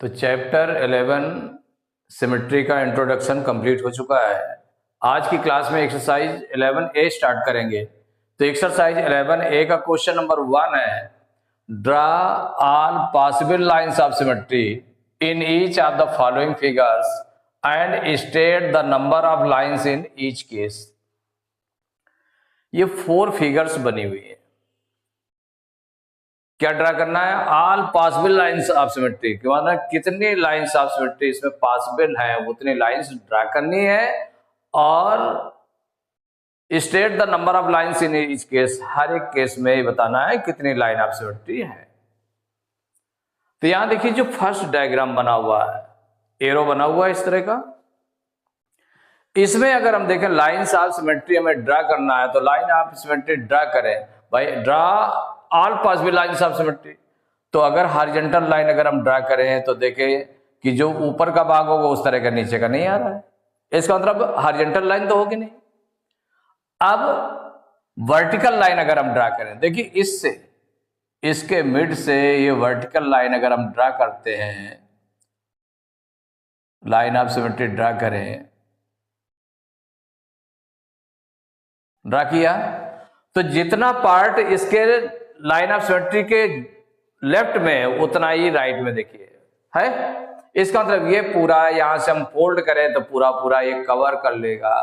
तो chapter 11 symmetry का introduction complete हो चुका है। आज की क्लास में एक्सरसाइज 11A स्टार्ट करेंगे। तो एक्सरसाइज 11A का क्वेश्चन नंबर 1 है, draw all possible lines of symmetry in each of the following figures and state the number of lines in each case. ये 4 फिगर्स बनी हुई है। क्या ड्रा करना है? All possible lines of symmetry, कितनी लाइंस ऑफ सिमेट्री इसमें possible है उतनी लाइंस ड्रा करनी है और state the number of lines in each case, हर एक केस में बताना है कितनी लाइन ऑफ सिमेट्री है। तो यहां देखिए जो फर्स्ट डायग्राम बना हुआ है, एरो बना हुआ है इस तरह का। इसमें अगर हम देखें लाइंस ऑफ सिमेट्री हमें ड्रा करना है तो लाइन ऑफ सिमेट्री ड्रा करें भाई, draw all possible lines of symmetry. तो अगर हॉरिजॉन्टल लाइन अगर हम ड्रा करें तो देखें कि जो ऊपर का भाग होगा उस तरह का नीचे का नहीं आ रहा है, इसका मतलब हॉरिजॉन्टल लाइन तो होगी नहीं। अब वर्टिकल लाइन अगर हम ड्रा करें, देखिए इससे इसके मिड से ये वर्टिकल लाइन अगर हम ड्रा करते हैं, लाइन ऑफ सिमेट्री ड्रा करें, ड्रा किया तो जितना पार्ट इसके लाइन ऑफ सिमेट्री के लेफ्ट में उतना ही राइट में देखिए है। इसका मतलब ये पूरा यहां से हम फोल्ड करें तो पूरा पूरा ये कवर कर लेगा।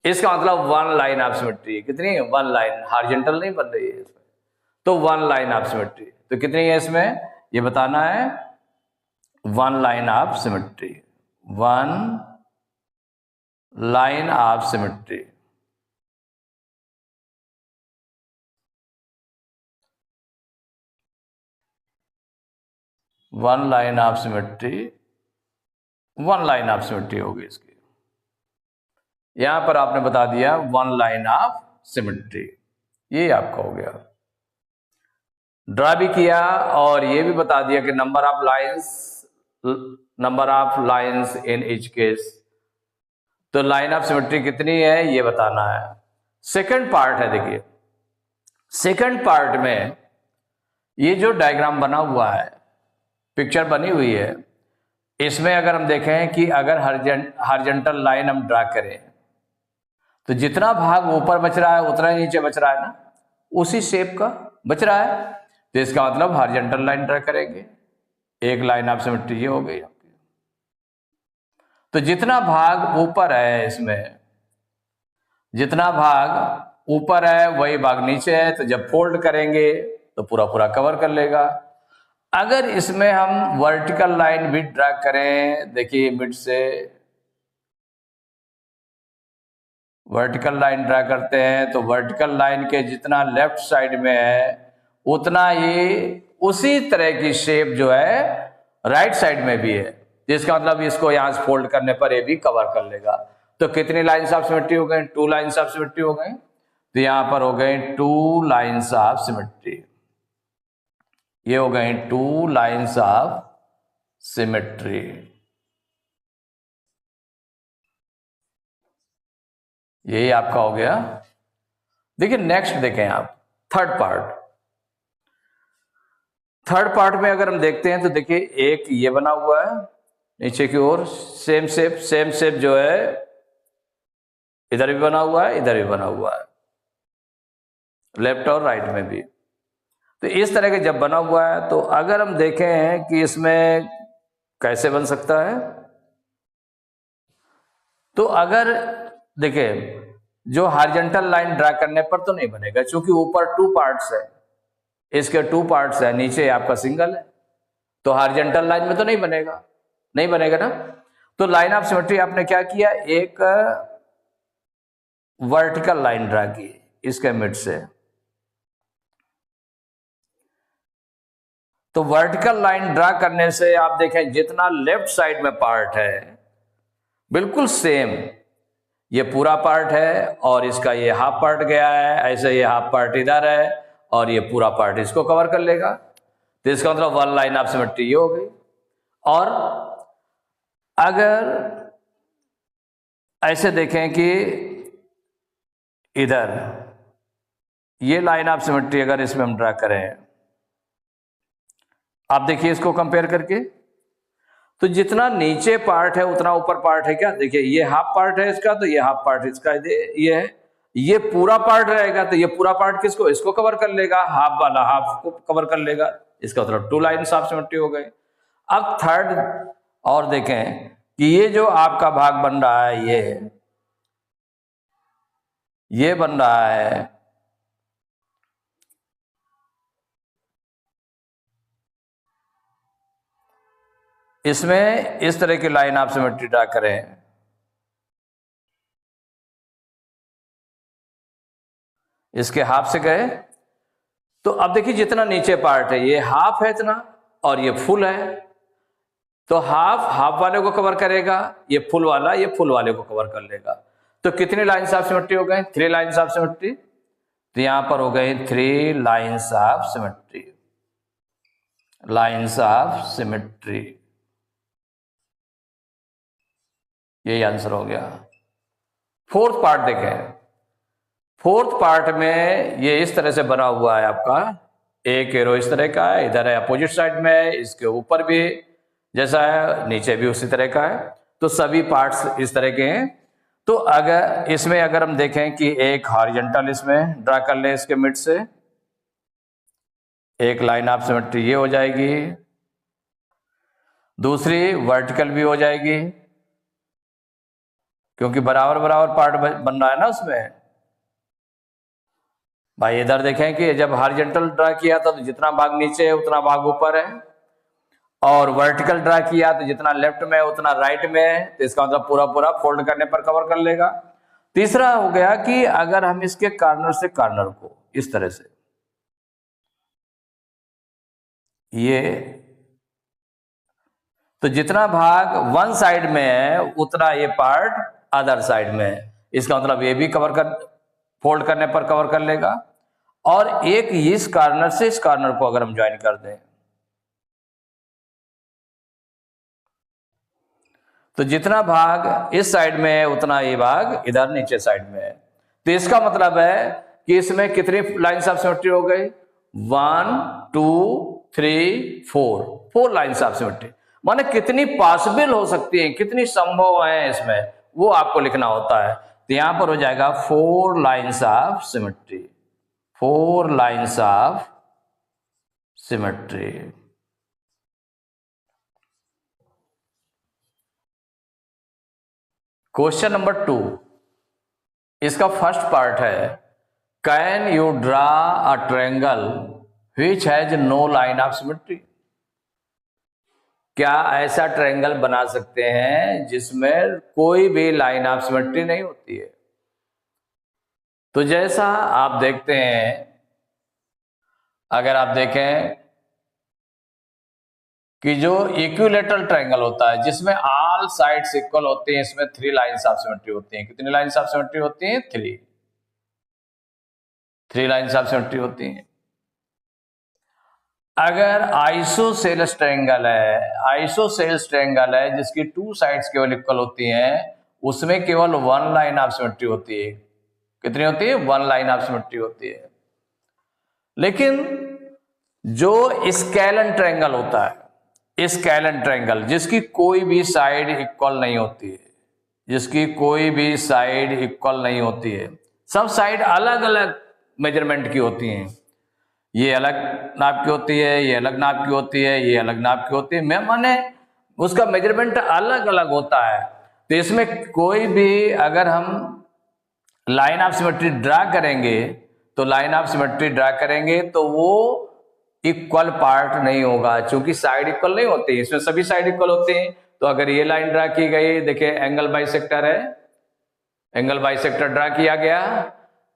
इसका मतलब 1 लाइन ऑफ सिमेट्री। कितनी? 1 लाइन। हॉरिजॉन्टल नहीं बन रही है इसमें, तो 1 लाइन ऑफ सिमेट्री। तो कितनी है इसमें ये बताना है, 1 line of symmetry. 1 line of symmetry. One line of symmetry, 1 line of symmetry होगी इसकी। यहां पर आपने बता दिया 1 लाइन ऑफ सिमेट्री, ये आपका हो गया। ड्रा भी किया और ये भी बता दिया कि number of lines in each case. तो लाइन ऑफ सिमेट्री कितनी है ये बताना है। सेकंड पार्ट है, देखिए सेकंड पार्ट में ये जो डायग्राम बना हुआ है, पिक्चर बनी हुई है, इसमें अगर हम देखें कि अगर हॉरिजॉन्टल लाइन हम ड्रा करें तो जितना भाग ऊपर बच रहा है उतना ही नीचे बच रहा है ना, उसी शेप का बच रहा है। तो इसका मतलब हॉरिजॉन्टल लाइन ड्रा करेंगे, 1 लाइन ऑफ सिमेट्री ये हो गई आपकी। तो जितना भाग ऊपर है, इसमें जितना भाग ऊपर है वही भाग नीचे है, तो जब फोल्ड करेंगे तो पूरा पूरा कवर कर लेगा। अगर इसमें हम वर्टिकल लाइन भी ड्रा करें, देखिए मिड से वर्टिकल लाइन ड्रा करते हैं तो वर्टिकल लाइन के जितना लेफ्ट साइड में है उतना ये उसी तरह की शेप जो है राइट साइड में भी है, जिसका मतलब इसको यहां से फोल्ड करने पर ये भी कवर कर लेगा। तो कितनी लाइंस ऑफ सिमेट्री हो गई? 2 लाइंस ऑफ सिमेट्री हो गई। तो यहां पर हो गए 2 लाइंस ऑफ सिमेट्री। ये हो गए 2 लाइंस ऑफ सिमेट्री। यही आपका हो गया। देखिए नेक्स्ट देखें आप, थर्ड पार्ट। थर्ड पार्ट में अगर हम देखते हैं तो देखिए एक ये बना हुआ है नीचे की ओर, सेम शेप जो है इधर भी बना हुआ है, इधर भी बना हुआ है, लेफ्ट और राइट में भी। तो इस तरह के जब बना हुआ है तो अगर हम देखें कि इसमें कैसे बन सकता है, तो अगर देखें जो हॉरिजॉन्टल लाइन ड्रा करने पर तो नहीं बनेगा, क्योंकि ऊपर 2 पार्ट्स है, इसके 2 पार्ट्स है, नीचे आपका सिंगल है, तो हॉरिजॉन्टल लाइन में तो नहीं बनेगा ना। तो लाइन ऑफ सिमेट्री आपने क्या किया, एक वर्टिकल लाइन ड्रा की इसके मिड से। तो वर्टिकल लाइन ड्रा करने से आप देखें जितना लेफ्ट साइड में पार्ट है बिल्कुल सेम, ये पूरा पार्ट है और इसका ये हाफ पार्ट गया है, ऐसे ये हाफ पार्ट इधर है और ये पूरा पार्ट इसको कवर कर लेगा। तो इसका मतलब 1 लाइन ऑफ सिमेट्री ये हो गई। और अगर ऐसे देखें कि इधर ये लाइन ऑफ सिमेट्री अगर इसमें हम ड्रा करें, आप देखिए इसको कंपेयर करके, तो जितना नीचे पार्ट है उतना ऊपर पार्ट है क्या? देखिए ये हाफ पार्ट है इसका, तो ये हाफ पार्ट इसका ये है, ये पूरा पार्ट रहेगा तो ये पूरा पार्ट किसको, इसको कवर कर लेगा, हाफ वाला हाफ को कवर कर लेगा। इसका मतलब 2 लाइन्स ऑफ सिमेट्री हो गए। अब थर्ड और देखें कि ये जो आपका भाग बन रहा है, ये बन रहा है, इसमें इस तरह की लाइन ऑफ सिमेट्री ड्रा करें, इसके हाफ से गए तो अब देखिए जितना नीचे पार्ट है ये हाफ है इतना और ये फुल है, तो हाफ वाले को कवर करेगा, ये फुल वाले को कवर कर लेगा। तो कितनी लाइन्स ऑफ सिमेट्री हो गए? 3 लाइन्स ऑफ सिमेट्री। तो यहां पर हो गई 3 lines of symmetry, lines of symmetry, यही आंसर हो गया। फोर्थ पार्ट देखें, फोर्थ पार्ट में ये इस तरह से बना हुआ है आपका, एक एरो इस तरह का है, इधर है अपोजिट साइड में, इसके ऊपर भी जैसा है नीचे भी उसी तरह का है, तो सभी पार्ट्स इस तरह के हैं। तो अगर इसमें अगर हम देखें कि एक हॉरिजॉन्टल इसमें ड्रा कर ले, इसके मिड से एक लाइन ऑफ सिमेट्री ये हो जाएगी, दूसरी वर्टिकल भी हो जाएगी, क्योंकि बराबर बराबर पार्ट बन रहा है ना उसमें। भाई इधर देखें कि जब हॉरिजॉन्टल ड्रा किया था तो जितना भाग नीचे है उतना भाग ऊपर है, और वर्टिकल ड्रा किया तो जितना लेफ्ट में उतना राइट में है, तो इसका मतलब पूरा पूरा फोल्ड करने पर कवर कर लेगा। तीसरा हो गया कि अगर हम इसके कॉर्नर से कॉर्नर को इस तरह से, ये तो जितना भाग वन साइड में है उतना ये पार्ट अदर साइड में है, इसका मतलब ये भी कवर कर, फोल्ड करने पर कवर कर लेगा। और एक इस कॉर्नर से इस कॉर्नर को अगर हम ज्वाइन कर दें तो जितना भाग इस साइड में है उतना ये भाग इधर नीचे साइड में है। तो इसका मतलब है कि इसमें कितनी लाइन्स ऑफ सिमेट्री हो गई? 1 2 3 4 लाइन्स ऑफ सिमेट्री। माने कितनी पॉसिबल हो सकती है, कितनी संभव है इसमें, वो आपको लिखना होता है। तो यहां पर हो जाएगा 4 lines of symmetry, 4 lines of symmetry. Question number 2, इसका फर्स्ट पार्ट है, can you draw a triangle which has no line of symmetry? क्या ऐसा ट्रायंगल बना सकते हैं जिसमें कोई भी लाइन ऑफ सिमेट्री नहीं होती है? तो जैसा आप देखते हैं, अगर आप देखें कि जो इक्विलेटरल ट्रायंगल होता है जिसमें ऑल साइड्स इक्वल होते हैं, इसमें 3 लाइन्स ऑफ सिमेट्री होती हैं। कितनी लाइन्स ऑफ सिमेट्री होती हैं? 3 लाइन्स ऑफ सिमेट्री होती हैं। अगर आइसोसेलेस ट्रायंगल है, आइसोसेलेस ट्रायंगल है जिसकी 2 साइड्स केवल इक्वल होती हैं, उसमें केवल 1 लाइन ऑफ सिमेट्री होती है। कितनी होती है? 1 लाइन ऑफ सिमेट्री होती है। लेकिन जो स्केलन ट्रायंगल होता है, स्केलन ट्रायंगल जिसकी कोई भी साइड इक्वल नहीं होती है, जिसकी कोई भी साइड इक्वल नहीं होती है, सब साइड अलग अलग मेजरमेंट की होती हैं, ये अलग नाप की होती है, ये अलग नाप की होती है, ये अलग नाप की होती है, मैं माने उसका मेजरमेंट अलग अलग होता है। तो इसमें कोई भी अगर हम लाइन ऑफ सिमेट्री ड्रा करेंगे तो लाइन ऑफ सिमेट्री ड्रा करेंगे तो वो इक्वल पार्ट नहीं होगा, क्योंकि साइड इक्वल नहीं होती है, इसमें सभी साइड इक्वल होते हैं। तो अगर ये लाइन ड्रा की गई, देखिए एंगल बाइसेक्टर है, एंगल बाइसेक्टर ड्रा किया गया,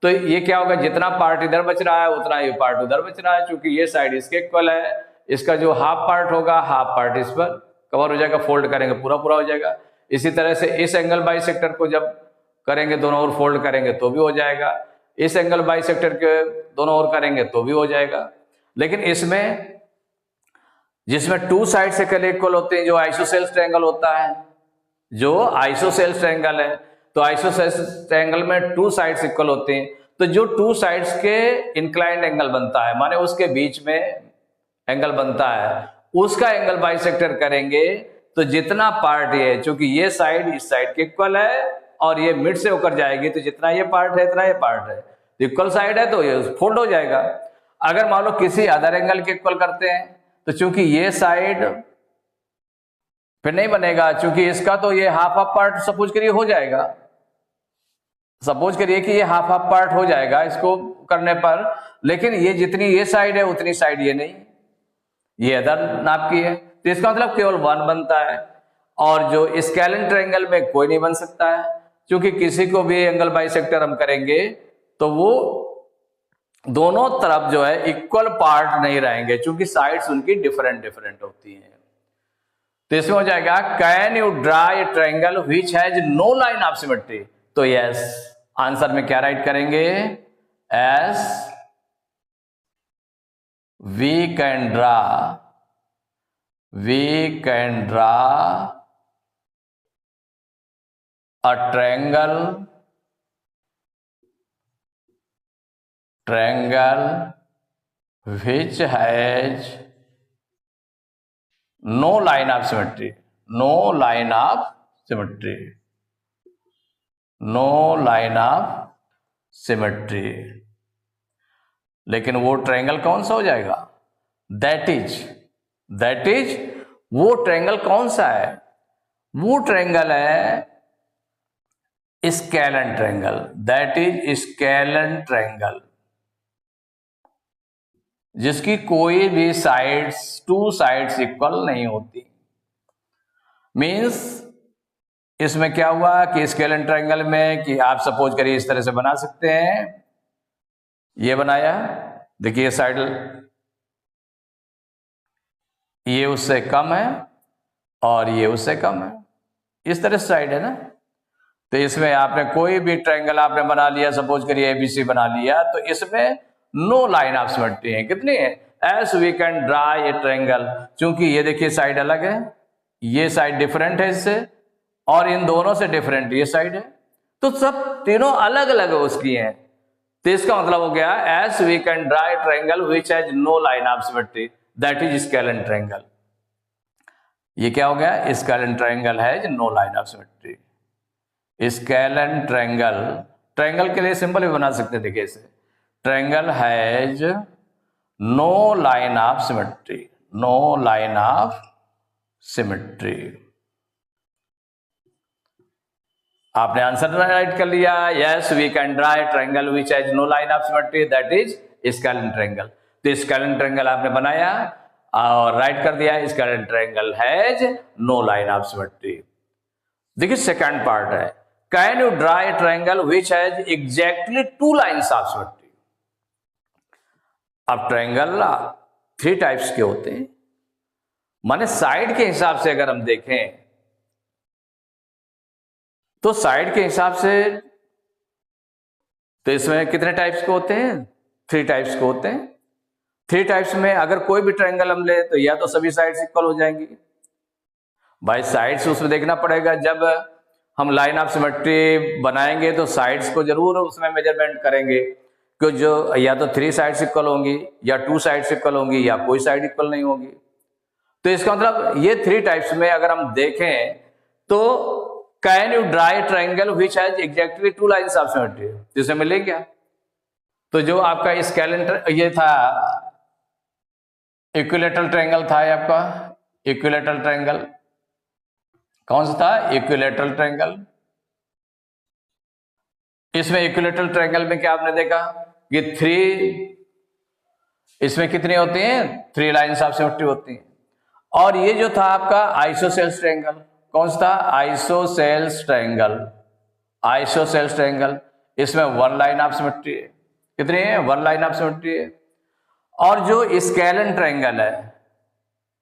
तो ये क्या होगा, जितना पार्ट इधर बच रहा है उतना ये पार्ट उधर बच रहा है, क्योंकि ये साइड इसके इक्वल है। इसका जो हाफ पार्ट होगा, हाफ पार्ट इस पर कवर हो जाएगा, फोल्ड करेंगे पूरा पूरा हो जाएगा। इसी तरह से इस एंगल बाइसेक्टर को जब करेंगे दोनों ओर फोल्ड करेंगे तो भी हो जाएगा, इस एंगल बाइसेक्टर के दोनों ओर करेंगे तो भी हो जाएगा। लेकिन इसमें जिसमें 2 साइड से कल इक्वल होते हैं, जो आइसोसेलेस ट्रायंगल होता है, जो आइसोसेलेस ट्रायंगल है, तो आइसोसेलेस ट्रायंगल में 2 साइड्स इक्वल होते हैं, तो जो 2 साइड्स के इंक्लाइंड एंगल बनता है, माने उसके बीच में एंगल बनता है, उसका एंगल बाइसेक्टर करेंगे तो जितना पार्ट ये है, चूंकि ये साइड इस साइड के इक्वल है और ये मिड से होकर जाएगी, तो जितना ये पार्ट है इतना ये पार्ट है, तो इक्वल साइड है तो ये फोल्ड हो जाएगा। अगर मान लो किसी अदर एंगल के इक्वल करते हैं तो चूंकि ये साइड फिर नहीं बनेगा, चूंकि इसका तो ये हाफ हाफ पार्ट सपोज करिए हो जाएगा, सपोज करिए कि ये हाफ हाफ पार्ट हो जाएगा इसको करने पर, लेकिन ये जितनी ये साइड है उतनी साइड ये नहीं, ये अदर नाप की है, तो इसका मतलब केवल 1 बनता है। और जो स्केलेन ट्रायंगल में कोई नहीं बन सकता है, क्योंकि किसी को भी एंगल बाइसेक्टर हम करेंगे तो वो दोनों तरफ जो है इक्वल पार्ट नहीं रहेंगे, क्योंकि साइड्स उनकी डिफरेंट डिफरेंट होती हैं। तो इसमें हो जाएगा can you draw a triangle which has no line of symmetry, तो यस आंसर में क्या राइट करेंगे, yes we can draw a triangle which has no line of symmetry, लेकिन वो ट्रायंगल कौन सा हो जाएगा, दैट इज वो ट्रायंगल कौन सा है, वो ट्रायंगल है scalene triangle, that is scalene triangle, जिसकी कोई भी साइड्स 2 साइड्स इक्वल नहीं होती। मींस इसमें क्या हुआ कि स्केलेन ट्रायंगल में कि आप सपोज करिए इस तरह से बना सकते हैं, ये बनाया, देखिए साइड ये उससे कम है और ये उससे कम है, इस तरह से साइड है ना। तो इसमें आपने कोई भी ट्रायंगल आपने बना लिया, सपोज करिए एबीसी बना लिया, तो इसमें नो लाइन ऑफ सिमेट्री है, कितनी है, S we can draw a triangle, क्योंकि ये देखिए साइड अलग है, ये साइड डिफरेंट है इससे, और इन दोनों से डिफरेंट ये साइड है, तो सब तीनों अलग अलग उसकी हैं। तो इसका मतलब हो गया yes we can draw a triangle which has no line of symmetry, that is scalene triangle. ये क्या हो गया, scalene triangle has no line of symmetry. Scalene triangle के लिए सिंपल भी बना सकते हैं, देखिए इसे, triangle has no line of symmetry, आपने आंसर राइट कर लिया, yes we can draw a triangle which has no line of symmetry, that is scalene triangle. तो स्केलेन ट्रायंगल आपने बनाया और राइट कर दिया, scalene triangle has no line of symmetry. देखिए सेकंड पार्ट है, can you draw a triangle which has exactly 2 lines of symmetry. अब triangle 3 types के होते हैं, माने साइड के हिसाब से अगर हम देखें तो साइड के हिसाब से तो इसमें कितने टाइप्स के होते हैं, 3 टाइप्स के होते हैं। 3 टाइप्स में अगर कोई भी ट्रायंगल हम ले तो या तो सभी साइड्स इक्वल हो जाएंगी, भाई साइड्स उसमें देखना पड़ेगा, जब हम लाइन ऑफ सिमेट्री बनाएंगे तो साइड्स को जरूर उसमें मेजरमेंट करेंगे, कि जो या तो 3 साइड्स इक्वल होंगी या 2 साइड्स इक्वल होंगी या कोई साइड इक्वल नहीं होगी। तो इसका मतलब ये 3 टाइप्स में अगर हम देखें तो can you draw a triangle which has exactly 2 lines of symmetry, जिसमें मिले क्या, तो जो आपका स्केलेन ये था इक्विलैटरल ट्रायंगल था, आपका इक्विलैटरल ट्रायंगल कौन सा था, इक्विलैटरल ट्रायंगल। इसमें इक्विलैटरल ट्रायंगल में क्या आपने देखा कि 3, इसमें कितनी होती हैं, 3 लाइन्स ऑफ सिमेट्री होती हैं। और ये जो था आपका आइसोसेल्स ट्रायंगल, कौन सा था, आइसोसेल्स ट्रायंगल, इसमें 1 लाइन ऑफ सिमेट्री है, कितनी है, 1 लाइन ऑफ सिमेट्री है। और जो स्केलेन ट्रायंगल है,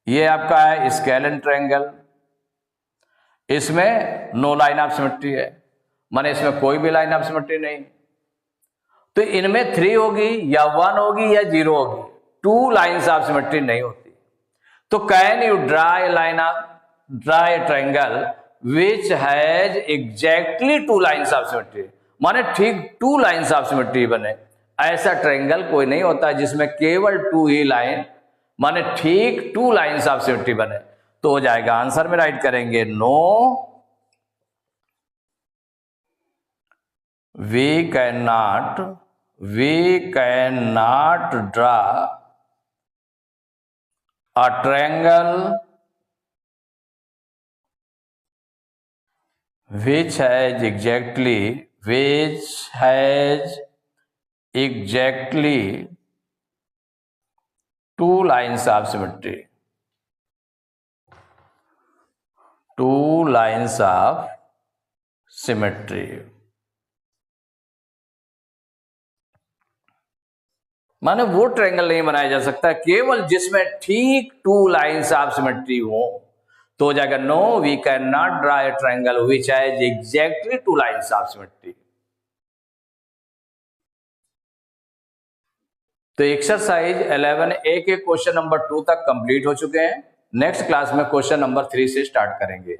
ये आपका है स्केलेन ट्रायंगल, इसमें नो लाइन ऑफ सिमेट्री है, माने इसमें कोई भी लाइन ऑफ सिमेट्री नहीं। तो इनमें 3 होगी या 1 होगी या 0 होगी, 2 लाइन्स ऑफ सिमेट्री नहीं होती। तो can you draw a triangle which has exactly 2 lines of symmetry, माने ठीक 2 लाइन्स ऑफ सिमेट्री बने। ऐसा ट्रायंगल कोई नहीं होता जिसमें केवल 2 ही लाइन, माने ठीक 2 लाइन्स ऑफ सिमेट्री बने। तो हो जाएगा, आंसर में राइट करेंगे no we can not draw a triangle which has exactly two lines of symmetry. Two lines of symmetry. माने वो ट्रायंगल नहीं बनाया जा सकता केवल जिसमें ठीक टू लाइन्स ऑफ सिमेट्री हो, तो हो जाएगा no we can not draw a triangle which has exactly two lines of symmetry. तो एक्सरसाइज 11A के क्वेश्चन नंबर 2 तक कंप्लीट हो चुके हैं। नेक्स्ट क्लास में क्वेश्चन नंबर 3 से स्टार्ट करेंगे।